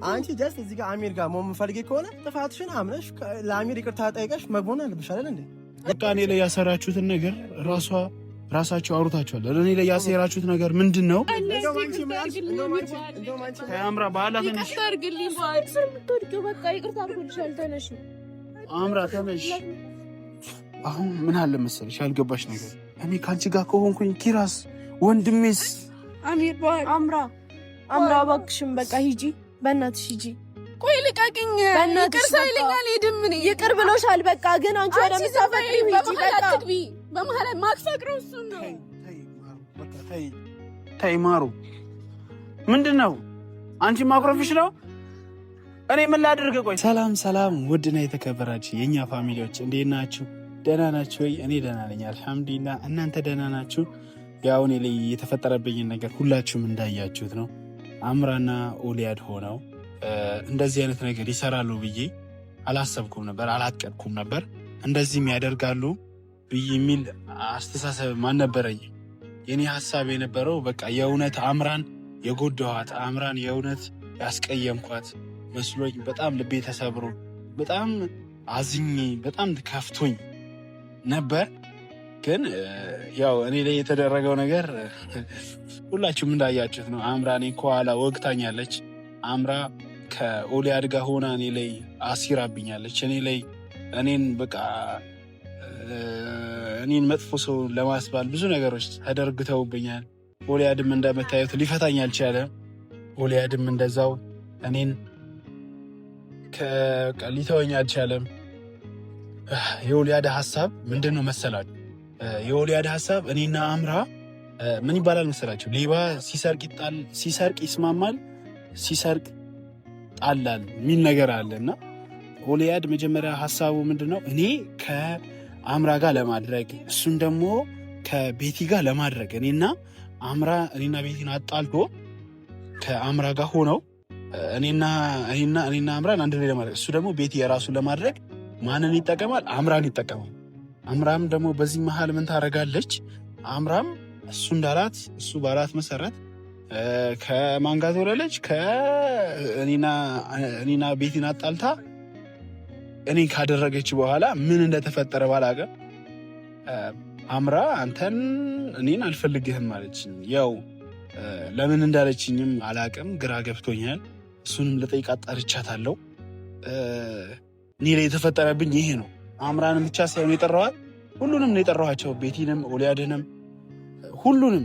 አንቺ ጀስት እዚህ ጋር አሚር ጋር መሆን ፈልጌ ከሆነ ጥፋትሽን አምነሽ ለአሚር ይቅርታ ጠይቀሽ መግቦን አለብሽ አይደል እንዴ? በቃ እኔ ላይ ያሰራችሁትን ነገር ራሳችሁ አውርታችኋል። እኔ ላይ ያሰራችሁት ነገር ምንድነው? አምራ ባላ ተነሽ፣ አምራ ተነሽ። አሁን ምን አለ መሰለሽ ያልገባሽ ነገር እኔ ካንቺ ጋር ከሆንኩኝ ኪራስ ወንድሜስ አሚር ባይ አምራ እባክሽን በቃ ሂጂ፣ በእናትሽ ሂጂ። ቆይ ልቀቅኝ፣ ይቅር ሳይለኛል ሄድም እኔ ይቅር ብሎሻል። በቃ ግን አንቺ ወደ ምሳፈሪ ሂጂ። በቃ በመሀል ማክፈቅረው እሱ ነው። ተይ ማሩ፣ ምንድነው አንቺ ማኩረፍሽ ነው? እኔ ምን ላድርግ? ቆይ ሰላም ውድና የተከበራችሁ የኛ ፋሚሊዎች እንዴት ናችሁ? ደህና ናችሁ ወይ? እኔ ደህና ነኝ አልሐምዱሊላህ። እናንተ ደህና ናችሁ? ያው እኔ ላይ የተፈጠረብኝን ነገር ሁላችሁም እንዳያችሁት ነው። አምራና ኦሊያድ ሆነው እንደዚህ አይነት ነገር ይሰራሉ ብዬ አላሰብኩም ነበር፣ አላቀድኩም ነበር። እንደዚህም ያደርጋሉ ብዬ የሚል አስተሳሰብ ማን ነበረኝ። የኔ ሀሳብ የነበረው በቃ የእውነት አምራን የጎዳኋት፣ አምራን የእውነት ያስቀየምኳት መስሎኝ በጣም ልቤ ተሰብሮ በጣም አዝኜ በጣም ከፍቶኝ ነበር። ግን ያው እኔ ላይ የተደረገው ነገር ሁላችሁም እንዳያችሁት ነው። አምራ እኔ ከኋላ ወግታኛለች። አምራ ከኦሊያድ ጋር ሆና እኔ ላይ አሲራብኛለች። እኔን በቃ እኔን መጥፎ ሰው ለማስባል ብዙ ነገሮች ተደርግተውብኛል። ኦሊያድም እንደምታዩት ሊፈታኝ አልቻለም። ኦሊያድም እንደዛው እኔን ሊተወኝ አልቻለም። የኦሊያድ ሀሳብ ምንድን ነው መሰላችሁ? የኦሊያድ ሀሳብ እኔና አምራ ምን ይባላል መሰላችሁ? ሌባ ሲሰርቅ ይስማማል፣ ሲሰርቅ ጣላል የሚል ነገር አለ እና ኦሊያድ መጀመሪያ ሀሳቡ ምንድነው? እኔ ከአምራ ጋር ለማድረግ እሱን ደግሞ ከቤቲ ጋር ለማድረግ እኔና ቤቲን አጣልቶ ከአምራ ጋር ሆነው እኔና አምራን አንድ ላይ ለማድረግ እሱ ደግሞ ቤቲ የራሱን ለማድረግ ማንን ይጠቀማል? አምራን ይጠቀማል። አምራም ደግሞ በዚህ መሀል ምን ታደርጋለች? አምራም እሱ ባላት መሰረት ከማን ጋር ተወለደች? ከእኔና ቤቲን አጣልታ እኔን ካደረገች በኋላ ምን እንደተፈጠረ ባላውቅም አምራ እኔን አልፈልግህም አለችኝ። ያው ለምን እንዳለችኝም አላውቅም፣ ግራ ገብቶኛል። እሱንም ልጠይቃት ጠርቻታለሁ። እኔ ላይ የተፈጠረብኝ ይሄ ነው። አምራንም ብቻ ሳይሆን የጠራኋት ሁሉንም ነው የጠራኋቸው፣ ቤቲንም ኦሊያድንም ሁሉንም።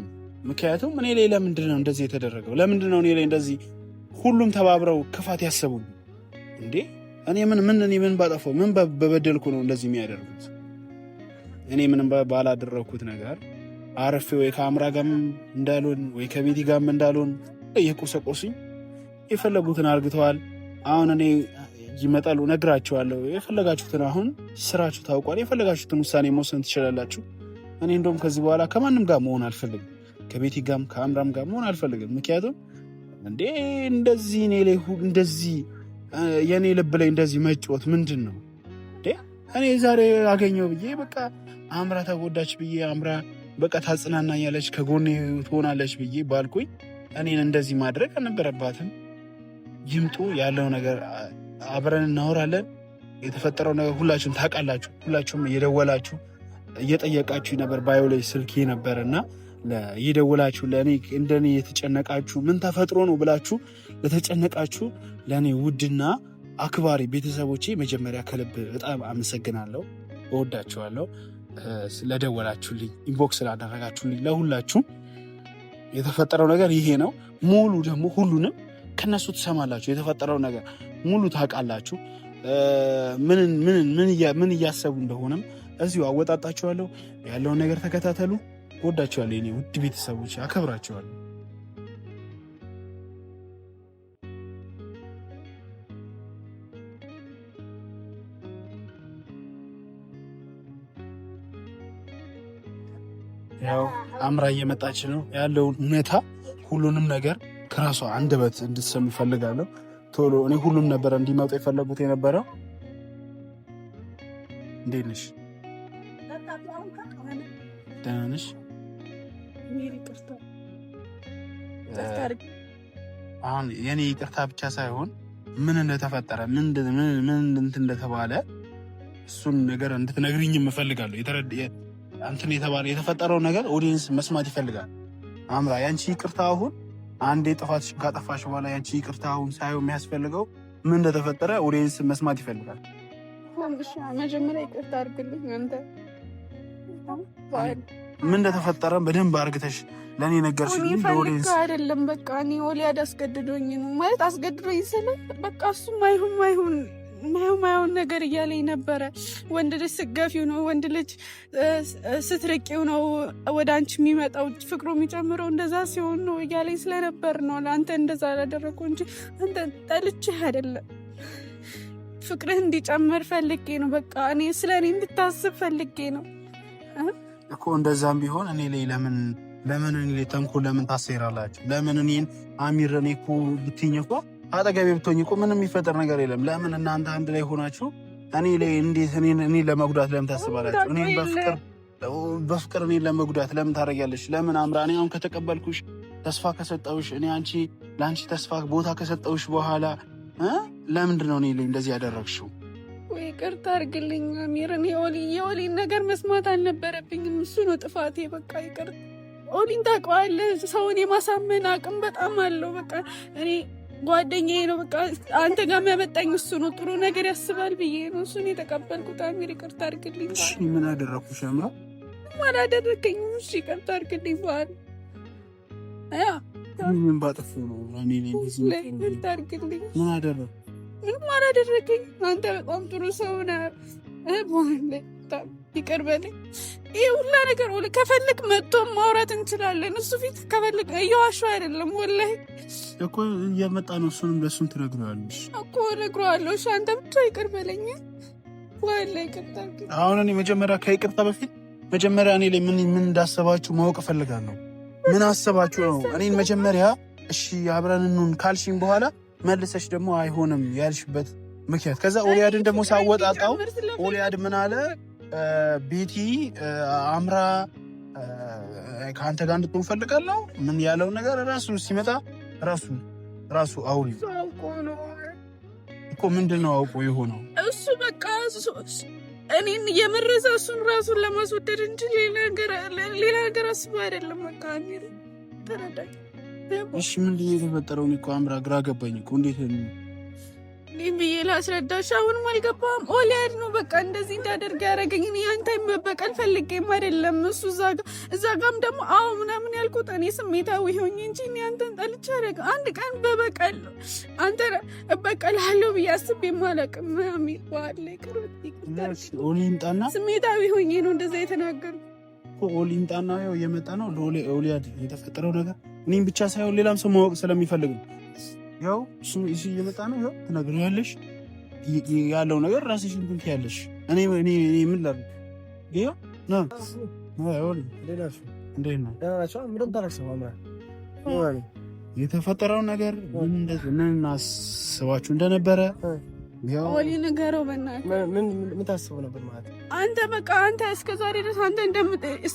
ምክንያቱም እኔ ላይ ለምንድን ነው እንደዚህ የተደረገው? ለምንድን ነው እኔ ላይ እንደዚህ ሁሉም ተባብረው ክፋት ያሰቡኝ እንዴ? እኔ ምን ባጠፋው ምን በበደልኩ ነው እንደዚህ የሚያደርጉት? እኔ ምንም ባላደረኩት ነገር አረፌ ወይ ከአምራ ጋርም እንዳልሆን ወይ ከቤቲ ጋርም እንዳልሆን እየቆሰቆሱኝ የፈለጉትን አርግተዋል። አሁን እኔ ይመጣሉ፣ ነግራቸዋለሁ። የፈለጋችሁትን አሁን ስራችሁ ታውቋል። የፈለጋችሁትን ውሳኔ መወሰን ትችላላችሁ። እኔ እንደውም ከዚህ በኋላ ከማንም ጋር መሆን አልፈልግም፣ ከቤቲ ጋርም ከአምራም ጋር መሆን አልፈልግም። ምክንያቱም እንዴ እንደዚህ እኔ ላይ እንደዚህ የእኔ ልብ ላይ እንደዚህ መጫወት ምንድን ነው እንዴ? እኔ ዛሬ አገኘው ብዬ በቃ አምራ ተጎዳች ብዬ አምራ በቃ ታጽናናኛለች ከጎኔ ትሆናለች ብዬ ባልኩኝ እኔን እንደዚህ ማድረግ አልነበረባትም። ይምጡ፣ ያለው ነገር አብረን እናወራለን። የተፈጠረው ነገር ሁላችሁም ታውቃላችሁ። ሁላችሁም እየደወላችሁ እየጠየቃችሁ ነበር። ባዮ ላይ ስልኬ ነበር እና እየደወላችሁ ለእኔ እንደኔ የተጨነቃችሁ ምን ተፈጥሮ ነው ብላችሁ ለተጨነቃችሁ ለእኔ ውድና አክባሪ ቤተሰቦቼ መጀመሪያ ከልብ በጣም አመሰግናለሁ። እወዳችኋለሁ። ስለደወላችሁልኝ፣ ኢንቦክስ ስላደረጋችሁልኝ ለሁላችሁም የተፈጠረው ነገር ይሄ ነው። ሙሉ ደግሞ ሁሉንም ከነሱ ትሰማላችሁ። የተፈጠረው ነገር ሙሉ ታውቃላችሁ። ምን እያሰቡ እንደሆነም እዚሁ አወጣጣችኋለሁ። ያለውን ነገር ተከታተሉ። ወዳችኋለሁ የኔ ውድ ቤተሰቦች፣ አከብራችኋለሁ። ያው አምራ እየመጣች ነው። ያለውን እውነታ ሁሉንም ነገር ከራሷ አንደበት እንድትሰሙ እፈልጋለሁ። ቶሎ እኔ ሁሉም ነበር እንዲመጡ የፈለጉት የነበረው። እንዴት ነሽ? ደህና ነሽ? አሁን የኔ ይቅርታ ብቻ ሳይሆን ምን እንደተፈጠረ ምን እንደተባለ እሱን ነገር እንድትነግሪኝ እፈልጋለሁ። እንትን የተፈጠረው ነገር ኦዲየንስ መስማት ይፈልጋል። አምራ ያንቺ ይቅርታ አሁን አንዴ ጥፋትሽን ካጠፋሽ በኋላ ያንቺ ይቅርታ አሁን ሳይሆን የሚያስፈልገው ምን እንደተፈጠረ ኦዲየንስ መስማት ይፈልጋል። መጀመሪያ ይቅርታ አድርግልኝ አንተ ምን እንደተፈጠረ በደንብ አርግተሽ ለኔ ነገርሽኝ። ለኦዲየንስ አይደለም በቃ እኔ ኦሊያድ አስገድዶኝ ነው ማለት አስገድዶኝ ስለ በቃ እሱ ማይሆን ነገር እያለኝ ነበረ። ወንድ ልጅ ስትገፊው ነው፣ ወንድ ልጅ ስትርቂው ነው ወደ አንቺ የሚመጣው ፍቅሩ የሚጨምረው፣ እንደዛ ሲሆን ነው እያለኝ ስለነበር ነው ለአንተ እንደዛ አላደረኩ እንጂ አንተ ጠልቼህ አይደለም። ፍቅርህ እንዲጨምር ፈልጌ ነው። በቃ እኔ ስለ እኔ እንድታስብ ፈልጌ ነው እኮ። እንደዛም ቢሆን እኔ ላይ ለምን እኔ ላይ ተንኮል ለምን ታሰራላችሁ? ለምን እኔን አሚር እኔ እኮ ብትይኝ እኮ አጠገቤ ብትሆኝ እኮ ምንም የሚፈጠር ነገር የለም። ለምን እናንተ አንድ ላይ ሆናችሁ እኔ ላይ እንዴት እኔ ለመጉዳት ለምን ታስባላችሁ? እኔ በፍቅር እኔ ለመጉዳት ለምን ታደርጊያለሽ? ለምን አምራ እኔ አሁን ከተቀበልኩሽ ተስፋ ከሰጠውሽ እኔ ለአንቺ ተስፋ ቦታ ከሰጠውሽ በኋላ ለምንድን ነው እኔ ላይ እንደዚህ ያደረግሽው? ወይ ይቅርታ አድርግልኝ አሚር። እኔ የኦሊን ነገር መስማት አልነበረብኝም። እሱ ነው ጥፋቴ። በቃ ይቅርታ። ኦሊን ታውቀዋለህ፣ ሰውን የማሳመን አቅም በጣም አለው። በቃ እኔ ጓደኛዬ ነው። በቃ አንተ ጋር የሚያመጣኝ እሱ ነው። ጥሩ ነገር ያስባል ብዬ ነው እሱን የተቀበልኩት። አሚር ይቅርታ አድርግልኝ። እሺ ምን አደረኩሽ? አምራ ምን አላደረከኝም። እሺ ይቅርታ አድርግልኝ። በኋላ ምን ባጠፉ ነው እኔ ይቅርታ አድርግልኝ። ምን አደረኩ? ምንም አላደረከኝ። አንተ በጣም ጥሩ ሰው ነህ። በኋላ ይቅር በለኝ። ይህ ሁላ ነገር ከፈልግ መጥቶ ማውራት እንችላለን። እሱ ፊት ከፈልግ እየዋሸሁ አይደለም። ወላሂ እኮ እየመጣ ነው። እሱንም ለእሱም ትነግረዋለሽ እኮ እነግረዋለሁ። እሺ አንተ ብቻ ይቅር በለኝ። ወላሂ ይቅርታ። አሁን እኔ መጀመሪያ ከይቅርታ በፊት መጀመሪያ እኔ ላይ ምን እንዳሰባችሁ ማወቅ እፈልጋለሁ። ምን አሰባችሁ ነው? እኔን መጀመሪያ እሺ አብረን እንሁን ካልሽኝ በኋላ መልሰሽ ደግሞ አይሆንም ያልሽበት ምክንያት። ከዛ ኦሊያድን ደግሞ ሳወጣጣው ኦሊያድ ምን አለ? ቤቲ አምራ ከአንተ ጋር እንድትሆን ፈልጋለሁ ምን ያለው ነገር ራሱ ሲመጣ ራሱ አውሪ እኮ ምንድን ነው አውቆ የሆነው እሱ በቃ እኔን እየመረሰ እሱን ራሱን ለማስወደድ እንጂ ሌላ ነገር አስቦ አይደለም። በቃ አሚር ተረዳኝ። እሺ ምንድን ነው የተፈጠረው? እኮ አምራ ግራ ገባኝ እኮ እንዴት እኔም ብዬ ላስረዳሽ አሁንም አልገባም። ኦሊያድ ነው በቃ እንደዚህ እንዳደርግ ያደረገኝ። እኔ አንተን መበቀል ፈልጌም አይደለም። እሱ እዛ ጋም ደግሞ አዎ ምናምን ያልኩት እኔ ስሜታዊ ሆኜ እንጂ እኔ አንተን ጠልቼ አደረገ። አንድ ቀን በበቀል አንተ እበቀልሃለሁ ብዬ አስቤም አላውቅም። አሚር ዋለ ኦሊንጣና ስሜታዊ ሆኜ ነው እንደዛ የተናገርኩት። ኦሊንጣና ያው እየመጣ ነው ለኦሊያድ የተፈጠረው ነገር እኔም ብቻ ሳይሆን ሌላም ሰው ማወቅ ስለሚፈልግ ነው። ያው እሱ እየመጣ ነው። ያው ትነግሪያለሽ ያለው ነገር ራስሽ እንትን ትያለሽ። እኔ ምን ላድርግ? ይኸው ነው የተፈጠረው ነገር ምን እናስባችሁ እንደነበረ ኦሊ ንገረው። ምን ታስበው ነበር ማለት ነው? አንተ በቃ አንተ እስከዛሬ ድረስ አንተ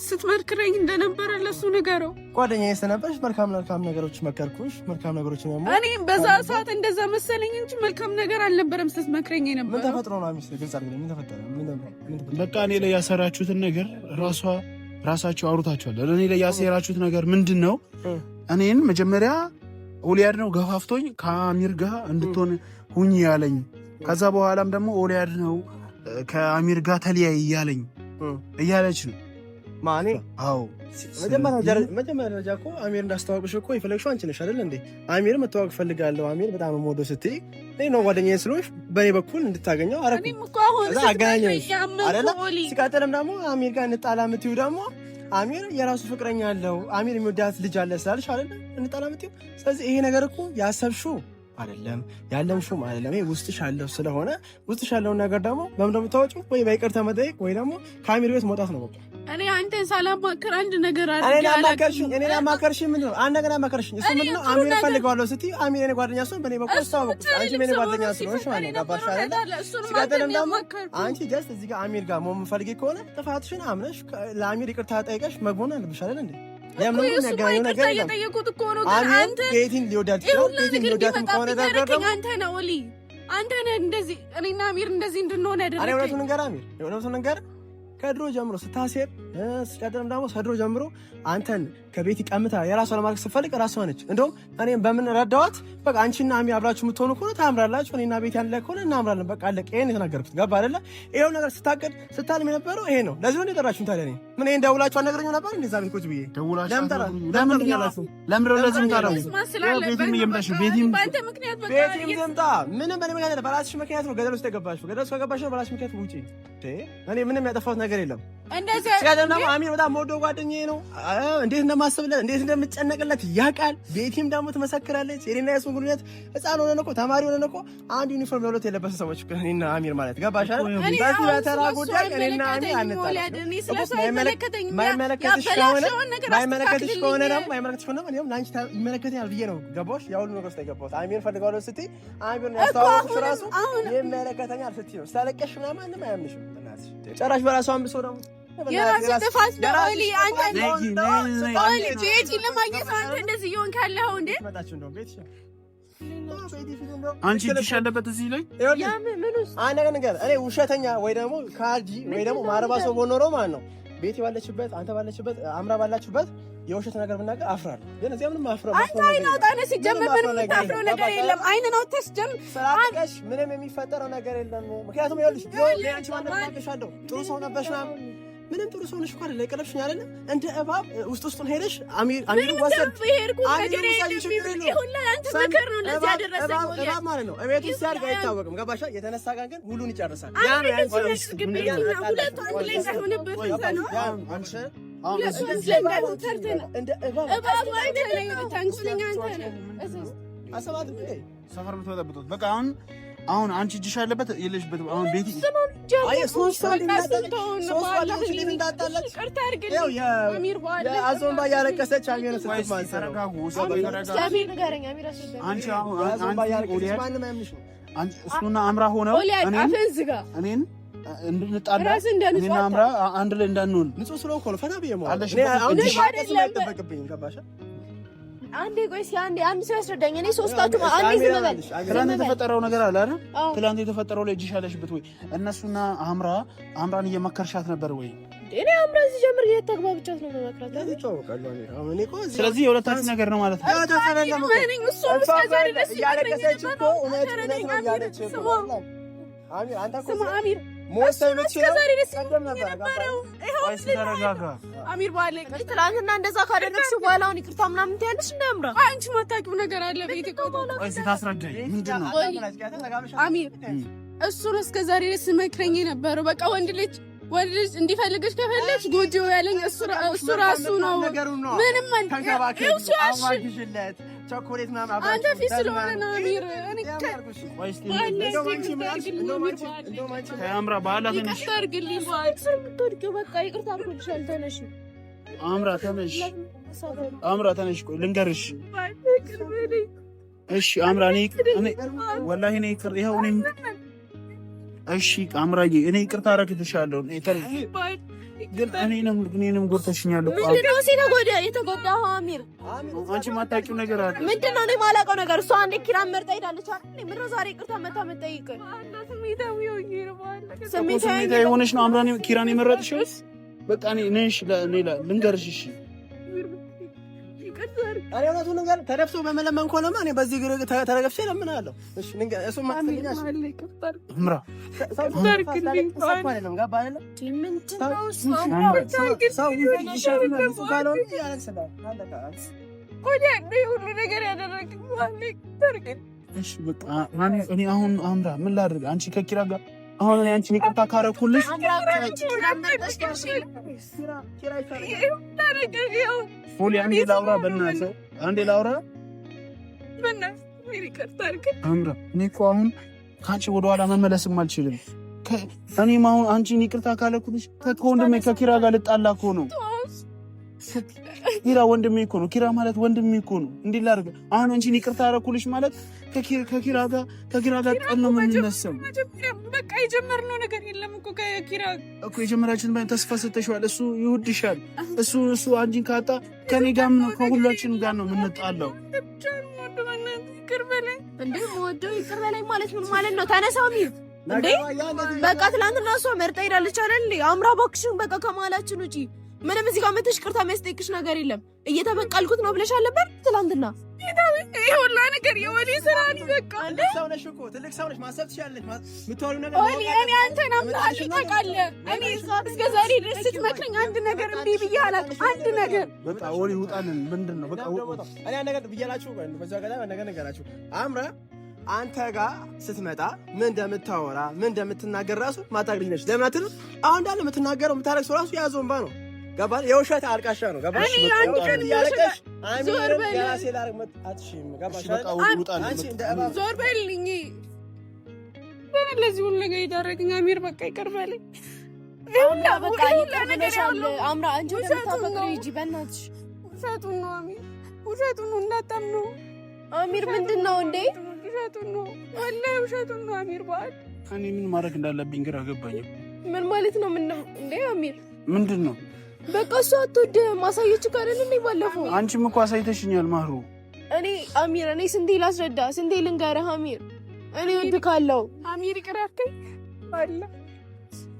ስትመክረኝ እንደነበረ ለሱ ንገረው። ጓደኛዬ ስለነበርሽ መልካም ነገሮች መከርኩሽ። መልካም ነገሮች ነው። እኔ በዛ ሰዓት እንደዛ መሰለኝ እንጂ መልካም ነገር አልነበረም ስትመክረኝ ነበር። ምን ተፈጥሮ ነው? አሚስ ግልጽ አድርገኝ። ምን ተፈጠረ? በቃ እኔ ላይ ያሰራችሁትን ነገር ራሳችሁ አውርታችኋል። እኔ ላይ ያሰራችሁት ነገር ምንድን ነው? እኔን መጀመሪያ ኦሊያድ ነው ገፋፍቶኝ ከአሚር ጋር እንድትሆን ሁኝ ያለኝ። ከዛ በኋላም ደግሞ ኦሊያድ ነው ከአሚር ጋር ተለያይ እያለች ነው ማኔ። አዎ መጀመሪያ ደረጃ እኮ አሚር እንዳስተዋወቅሽ እኮ የፈለግሽው አንቺ ነሽ አይደል እንዴ? አሚር መተዋወቅ ፈልጋለሁ፣ አሚር በጣም የምወደው ስትይ እኔ ነው ጓደኛዬ ስለሆንሽ በእኔ በኩል እንድታገኘው አረኩ። እዛ አገናኘሁሽ አይደለ? ሲቀጥልም ደግሞ አሚር ጋር እንጣላ የምትይው ደግሞ አሚር የራሱ ፍቅረኛ አለው፣ አሚር የሚወዳት ልጅ አለ ስላልሽ አይደለ እንጣላ የምትይው። ስለዚህ ይሄ ነገር እኮ ያሰብሽው አይደለም ያለምሽም አይደለም። ይሄ ውስጥሽ ያለው ስለሆነ ውስጥሽ ያለውን ነገር ደግሞ በምን እንደምታወጪው ወይ በይቅርታ መጠየቅ ወይ ደግሞ ከአሚር ቤት መውጣት ነው በቃ። እኔ አንተን ሳላማክር አንድ ነገር እኔ አማከርሽኝ ምንድን ነው? አንድ ነገር አማከርሽኝ። እሱ ምንድን ነው? አሚር እፈልገዋለሁ ስትይ አሚር የኔ ጓደኛ ስለሆነ በእኔ በኩል አስተዋወቅኩ። አንቺ የኔ ጓደኛ ስለሆንሽ ማለት ነው። ገባሽ አይደለ? ሲቀጥልም ደግሞ አንቺ ጀስት እዚህ ጋር አሚር ጋር መሆን የምፈልጊ ከሆነ ጥፋትሽን አምነሽ ለአሚር ይቅርታ ጠይቀሽ መግቦን አለብሽ አይደል እንዴ? ለምን የሚያገናኘው ነገር የለም። እየጠየቁት እኮ ነው። አንተ ቤቲን ሊወዳት ይችላል። ቤቲን ሊወዳት ከሆነ ደግሞ አንተ ነህ ኦሊ፣ አንተ ነህ እንደዚህ እኔና አሚር እንደዚህ እንድንሆን ያደረገኝ። እኔ እውነቱን ንገር አሚር፣ እውነቱን ንገር። ከድሮ ጀምሮ ስታሴር ስቀደም ደግሞ ከድሮ ጀምሮ አንተን ከቤት ቀምታ የራሷ ለማድረግ ስትፈልግ ራሷ ነች። እንደውም እኔም በምን ረዳዋት፣ በቃ አንቺና አሚ አብራችሁ የምትሆኑ ከሆነ ታምራላችሁ፣ እኔና ቤት ያለ ከሆነ እናምራለን። በቃ አለቀ። ይሄን የተናገርኩት ገባ አይደለ? ይሄው ነገር ስታቀድ ስታልም የነበረው ይሄ ነው። ለዚህ ነው የጠራችሁኝ። ታዲያ እኔ ምን ይሄን ደውላችሁ አልነግረኝም ነበር? እንደዛ ቤት ቁጭ ብዬ ደውላችሁ ለምን ጠራ? ለምን ያላችሁ ለምን ለዚህ ምታረው? ቤትም እየመጣሽ ቤትም በአንተ ምክንያት በቃ ቤትም ይምጣ። ምንም በእኔ ምክንያት በራስሽ ምክንያት ነው ገደል ውስጥ የገባሽው። ገደል ውስጥ ከገባሽ ነው በራስሽ ምክንያት ውጪ። እኔ ምንም ያጠፋሁት ነገር የለም። እንደዚህ ሲያደም ደግሞ አሚር በጣም የምወደው ጓደኛዬ ነው። እንዴት እንደማስብለት እንዴት እንደምጨነቅለት ያውቃል። ቤቲም ደግሞ ትመሰክራለች። የኔና የሱን ግንኙነት ህፃን ሆነን እኮ ተማሪ ሆነን እኮ አንድ ዩኒፎርም ለሁለት የለበሰ ሰዎች እኔና አሚር ማለት ገባሽ አይደል? በዚህ በተራ ጉዳይ እኔና አሚር አንጣላም። ማይመለከትሽ ከሆነ ደግሞ እኔም ለአንቺ ይመለከተኛል ብዬ ነው ገባሽ? ያሁሉ ነገር ውስጥ የገባሁት አሚር ፈልገዋለሁ ስትይ አሚር ነው ያስተዋወቅሽ ራሱ ይመለከተኛል ስትይ ነው። ስታለቀሽ ምናምን ማንም አያምንሽም። ጭራሽ በራሷ አንብሶ ደግሞ የራሱ ጥፋት ነው ኦሊ። አንተ ኦሊ ቤቲ ለማግኘት አንተ እንደዚህ ይሆን ካለው እንዴ አንቺ እጅሽ ያለበት እዚህ ላይ አንድ ነገር እኔ ውሸተኛ ወይ ደግሞ ካጂ ወይ ደግሞ ማረባ ሰው ሆኖ ማለት ነው። ቤቲ ባለችበት አንተ ባለችበት አምራ ባላችሁበት የውሸት ነገር ብናገር አፍራለሁ። ግን እዚያ ምንም አፍራለሁ። አንተ አይን አውጣነ ሲጀምር ምንም የምታፍረው ነገር የለም። አይን ነው ተስጀም ስላቀሽ ምንም የሚፈጠረው ነገር የለም። ምክንያቱም ይኸውልሽ አንቺ ማንነታሽአለሁ ጥሩ ሰው ነበርሽ ምንም ጥሩ ሰው ነሽ እኮ አይደል? የቀለብሽኝ አይደል? እንደ እባብ ውስጡን ሄደሽ አሚር ወሰድ እባብ ማለት ነው። እቤት ውስጥ ሲያድግ አይታወቅም። ገባሻ? የተነሳ ቀን ግን ሁሉን ይጨርሳል። ሰፈር የምትበጠብጡት በቃ አሁን አንቺ እጅሽ ያለበት የለሽበት አሁን ቤቲ አዞምባ እያለቀሰች እሱና አምራ ሆነው እኔን እንድንጣላ እኔና አምራ አንድ ላይ እንዳንሆን ንጹህ ስለሆንኩ ነው ፈታ ብዬ ገባሻ? አንዴ ቆይ አንዴ አንድ ሰው ያስረዳኝ። እኔ ሶስታችሁ አንዴ ዝም በል። ትላንት የተፈጠረው ነገር አለ አይደል? ትላንት የተፈጠረው ላይ እጅሽ ያለሽበት ወይ እነሱና አምራን እየመከርሻት ነበር ወይ? እኔ አምራ እዚህ ጀምር እየተግባብቻት ነው መመክራት። ስለዚህ የሁለታችሁ ነገር ነው ማለት ነው። አሚር ትናንትና እንደዛ ካደረግሽ በኋላ አሁን ይቅርታ ምናምን ትያለሽ እንዳምራ አንቺ ማታውቂው ነገር አለ ቤት ታስረዳኝ። ምንድን ነው አሚር? እሱን እስከ ዛሬ ድረስ መክረኝ የነበረው በቃ ወንድ ልጅ እንዲፈልግሽ ከፈለግሽ ጎጆ ያለኝ እሱ ራሱ ነው። ምንም ቾኮሌት አንተ ፊት ስለሆነ ነው አሚር። አምራ በኋላ ተነሽ፣ ቆይ ልንገርሽ። እሺ አምራ ወላሂ ይኸው እሺ አምራዬ እኔ ይቅርታ አደርግልሻለሁ። ግን እኔንም ጎድተሽኛል እኮ። ምንድነው የተጎዳኸው አሚር? አንቺ የማታውቂው ነገር አለ። ምንድነው? እኔ የማላውቀው ነገር እሷ አንዴ ኪራን መርጣ ሄዳለች አይደል? ምነው ዛሬ ይቅርታ መታ መጠይቅ? ስሜታዊ ሆነሽ ነው አምራን ኪራን የመረጥሽው? በቃ ነሽ ልንገርሽ። እሺ እኔ እውነቱን ነገር ተደፍቶ በመለመን ከሆነማ እኔ በዚህ ግር ተረገፍሽ ለምናለሁ። እሺ እሱ ማጥልኛሽ አምራ እኔ አሁን አምራ ምን ላድርግ? አንቺ ከኪራ ጋር አሁን እኔ አንቺን ይቅርታ ካረኩልሽ ፎሊ አንዴ ላውራ፣ በእናትህ አንዴ ላውራ። አምራ እኔ እኮ አሁን ከአንቺ ወደኋላ መመለስም አልችልም። እኔም አሁን አንቺን ይቅርታ ካለኩልሽ ከወንድሜ ከኪራ ጋር ልጣላ እኮ ነው። ኪራ ወንድሜ እኮ ነው። ኪራ ማለት ወንድሜ እኮ ነው። እንዴ ላድርግ አሁን አንቺን ይቅርታ አደረኩልሽ ማለት ከኪራ ጋር ጠን ነው የምንነሳው። በቃ የጀመርነው ነገር የለም እኮ ከኪራ እኮ የጀመራችን ባይ ተስፋ ሰጥተሽዋል። እሱ ይወድሻል። እሱ አንቺን ካጣ ከኔ ጋር ነው ከሁላችንም ጋር ነው የምንጣለው። ይቅር በለኝ እንዴ ወደው ይቅር በለኝ ማለት ምን ማለት ነው? ተነሳው ሚል እንዴ በቃ ትላንትና እሷ መርጣ ሄዳለች አይደል? አምራ እባክሽን በቃ ከመሀላችን ውጪ ምንም እዚህ ጋር መተሽ ቅርታ የሚያስጠይቅሽ ነገር የለም። እየተበቀልኩት ነው ብለሽ አልነበር ትላንትና? ይሄ ሁላ ነገር የወዴ ስራ ነው። በቃ ትልቅ ሰው ነሽ እኮ ትልቅ ሰው ነሽ። ማሰብ ትችያለሽ። የምትወሪው ነገር እኔ አንተን አምናለሁ ታውቃለህ። እኔ እስከ ዛሬ ድረስ ስትመክረኝ አንድ ነገር እምቢ ብዬሽ አላውቅም። አንድ ነገር በቃ ወሬ ውጣልን። ምንድን ነው በቃ እኔ አንድ ነገር ብያላችሁ በዛው ጋር ነገር ነገራችሁ። አምራ አንተ ጋር ስትመጣ ምን እንደምታወራ ምን እንደምትናገር ራሱ ማታውቅ ነሽ። ለምን አትልም? አሁን እንዳለ የምትናገረው የምታለቅሰው ራሱ የያዘው እንባ ነው። ገባህ? የውሸት አልቃሻ ነው። ገባሽ? እኔ አንድ ቀን ያለቀሽ ዞር በል ያላሴ ላርግ መጣችም። ገባሽ? ዞር በልኝ። ለዚህ ሁሉ ነገር ይዳረግኝ። አሚር በቃ ይቅር በለኝ። ይሁላ በቃ ይቅር ብለሻል። አምራ አንቺ እንደምታፈቅሪው ሂጂ በእናትሽ። ውሸቱን ነው አሚር፣ ውሸቱን ነው እንዳታምኑ። አሚር ምንድን ነው እንዴ? ውሸቱን ነው ወላሂ ውሸቱን ነው አሚር። በዓል እኔ ምን ማድረግ እንዳለብኝ ግራ ገባኝ። ምን ማለት ነው? ምን እንዴ አሚር ምንድን ነው? በቃ እሷ አትወድህም። ማሳየችው አይደል እንዴ ባለፈው? አንቺም እኮ አሳይተሽኛል ማሩ። እኔ አሚር እኔ ስንቴ ላስረዳ ስንቴ ልንገርህ አሚር። እኔ እወድካለሁ አሚር። ይቅር አልከኝ አላ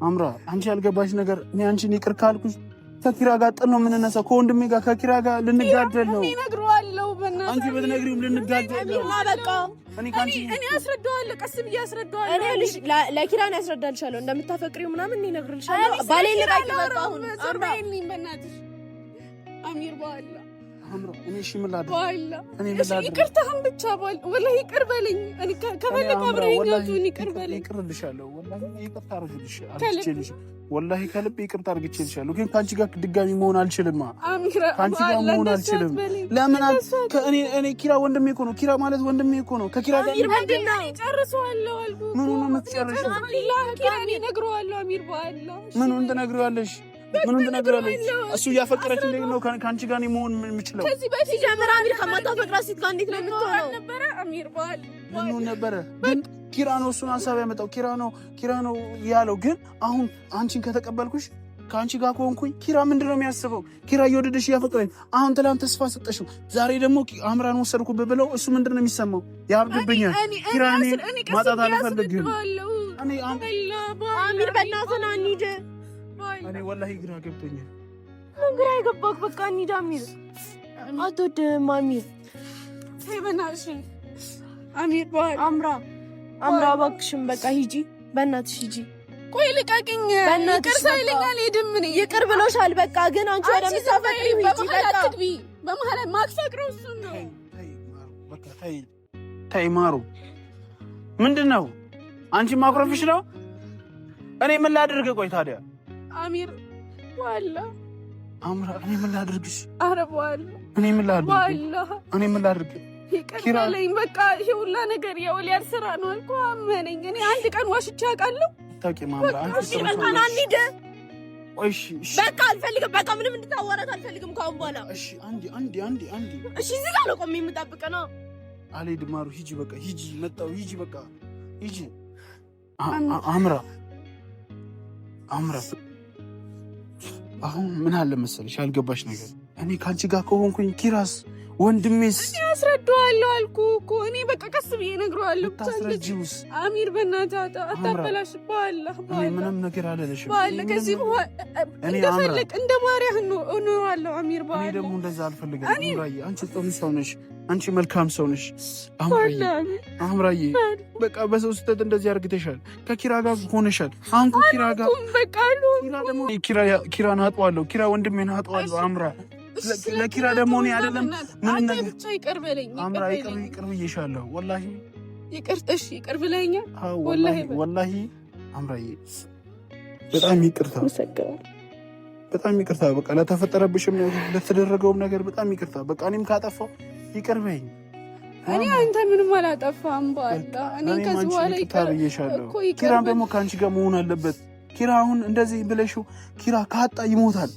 አምራ። አንቺ ያልገባሽ ነገር እኔ አንቺን ይቅር ካልኩሽ ከኪራ ጋር ጥል ነው የምንነሳው። ከወንድሜ ጋር ከኪራ ጋር ልንጋደል ነው። እኔ እነግረዋለሁ በእናትህ። አንቺ በትነግሪውም ልንጋደል ነው። በቃ እኔ አስረዳዋለሁ፣ ቀስ ብዬ አስረዳዋለሁ። እኔ ለኪራ ነው ያስረዳልሻለሁ እንደምታፈቅሪው ምናምን እኔ እነግርልሻለሁ። ባሌ ልቃቂ በቃ አሁን አምራ በእናትሽ አሚር በኋላ አምራ እኔ እሺ ምን ላድርግ? እኔ ምን ላድርግ? ይቅርታህን ብቻ ባል ወላሂ ይቅር በለኝ። እኔ ከፈለኩ አብረኛቱን ይቅር በለኝ። ይቅርልሻለሁ ወላሂ ይቅርታ አድርግልሽ ወላሂ ከልብ ይቅርታ አድርግልሻለሁ። ግን ካንቺ ጋር ድጋሚ መሆን አልችልም። አሚራ ካንቺ ጋር መሆን አልችልም። ለምን እኔ ኪራ ወንድሜ እኮ ነው። ኪራ ማለት ወንድሜ እኮ ነው። ከኪራ ጋር ጨርሰዋለሁ አልኩ። ምን ነው የምትጨርሺው? ኪራ እኔ እነግረዋለሁ አሚር በኋላ ምኑን ትነግሪዋለሽ? ምኑን ትነግሪዋለሽ? እሱ እያፈቀረች ነው ከአንቺ ጋር መሆን የምችለው። ከዚህ በፊት ጀምራ አሚር ከማታፈቅራት ሴት ጋር እንዴት ነው የምትሆነው? ነበረ አሚር በኋላ ምኑን ነበረ? ግን ኪራ ነው እሱን ሀሳብ ያመጣው። ኪራ ነው ያለው። ግን አሁን አንቺን ከተቀበልኩሽ ከአንቺ ጋር ከሆንኩኝ ኪራ ምንድን ነው የሚያስበው? ኪራ እየወደደሽ እያፈቀረኝ፣ አሁን ትላንት ተስፋ ሰጠሽው፣ ዛሬ ደግሞ አምራን ወሰድኩብህ ብለው እሱ ምንድን ነው የሚሰማው? ያብድብኛል። ኪራ እኔ ማጣት አልፈልግም። አሚር በእናትህ ና እንሂድ። እኔ ወላሂ ግራ ገብቶኛል። ግራ የገባክ በቃ እንሂድ። አሚር አትወድህም አሚር። በእናትሽ አሚር በኋላ አምራ እባክሽን በቃ ሂጂ በእናትሽ ሂጂ። ቆይ ልቀቅኝ። ይቅር ሳይለኝ አልሄድም። እኔ ይቅር ብሎሻል በቃ። ግን አንቺ ወደምታፈቅሪው ሂጂ በቃ። በመሀል ማክፈቅረው እሱን ነው። ተይ ማሩ፣ ምንድን ነው አንቺ ማኩረፍሽ ነው? እኔ ምን ላድርግ? ቆይ ታዲያ አሚር ዋላ አምራ እኔ ምን ላድርግሽ? ኧረ ዋላ እኔ ምን ላድርግ? ይቅር በለኝ በቃ። ይሄ ሁላ ነገር የኦሊያር ስራ ነው አልኩ። አመነኝ። እኔ አንድ ቀን ዋሽቼ አውቃለሁ? ታውቂ ማምራ አንቺ በቃ እንሂድ። እሺ በቃ አልፈልግም። በቃ ምንም እንድታወራት አልፈልግም ካሁን በኋላ። እሺ አንዴ እሺ እዚህ ጋር ነው ቆሜ የምጠብቅ ነው። አልሄድም ማሩ። ሂጂ በቃ ሂጂ። መጣሁ ሂጂ በቃ ሂጂ። አምራ አሁን ምን አለ መሰለሽ ያልገባሽ ነገር፣ እኔ ከአንቺ ጋር ከሆንኩኝ ኪራስ ወንድሜስ አስረዳዋለሁ አልኩ እኮ። እኔ በቃ ቀስ ብዬ እነግረዋለሁ። ታስረጂውስ? አሚር በእናትህ አታበላሽ። በኋላ ምንም ነገር አልልሽም። በኋላ ከዚህ እንደፈለግ እንደ ባሪያህ እኖራለሁ። አሚር በኋላ እኔ ደግሞ እንደዛ አልፈልግም። አምራዬ አንቺ ጥሩ ሰው ነሽ። አንቺ መልካም ሰው ነሽ። አምራዬ በቃ በሰው ስህተት እንደዚህ አርግተሻል። ከኪራ ጋር ሆነሻል። አሁን ኪራ ጋር በቃ ኪራ ደግሞ ኪራን አጥዋለሁ። ኪራ ወንድሜን አጥዋለሁ። አምራ ለኪራ ደግሞ እኔ አይደለም ምን ነገር ብቻ ይቅር በለኝ። አምራ ይቅር ብዬሻለሁ። ወላሂ ይቅር ብለኛል። ወላሂ አምራዬ በጣም ይቅርታ፣ በጣም ይቅርታ። በቃ ለተፈጠረብሽም ለተደረገውም ነገር በጣም ይቅርታ። በቃ እኔም ካጠፋው ይቅር በይኝ። እኔ አንተ ምንም አላጠፋም። በኋላ እኔ ከዚህ በኋላ ይቅር ብዬሻለሁ። ኪራም ደግሞ ከአንቺ ጋር መሆን አለበት። ኪራ አሁን እንደዚህ ብለሽው ኪራ ካጣ ይሞታል።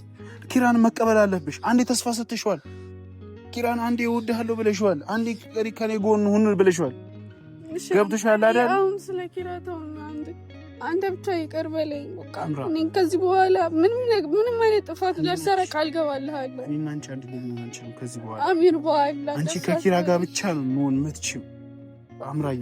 ኪራን መቀበል አለብሽ። አንዴ ተስፋ ሰጥተሽዋል። ኪራን አንዴ እወድሃለሁ ብለሽዋል። አንዴ ከኔ ጎን ሁን ብለሽዋል። ገብቶሻል አይደል? አሁን ስለ ኪራ ተውና አንተ ብቻ ይቅር በለኝ። እኔ ከዚህ በኋላ ምንም አይነት ጥፋት ላልሰራ ቃል ገባልሃለሁ። እኔና አንቺ አንድ ላይ ነው አንቺ ከዚህ በኋላ አሚር በኋላ አንቺ ከኪራ ጋር ብቻ ነው መሆን የምትችይው አምራኝ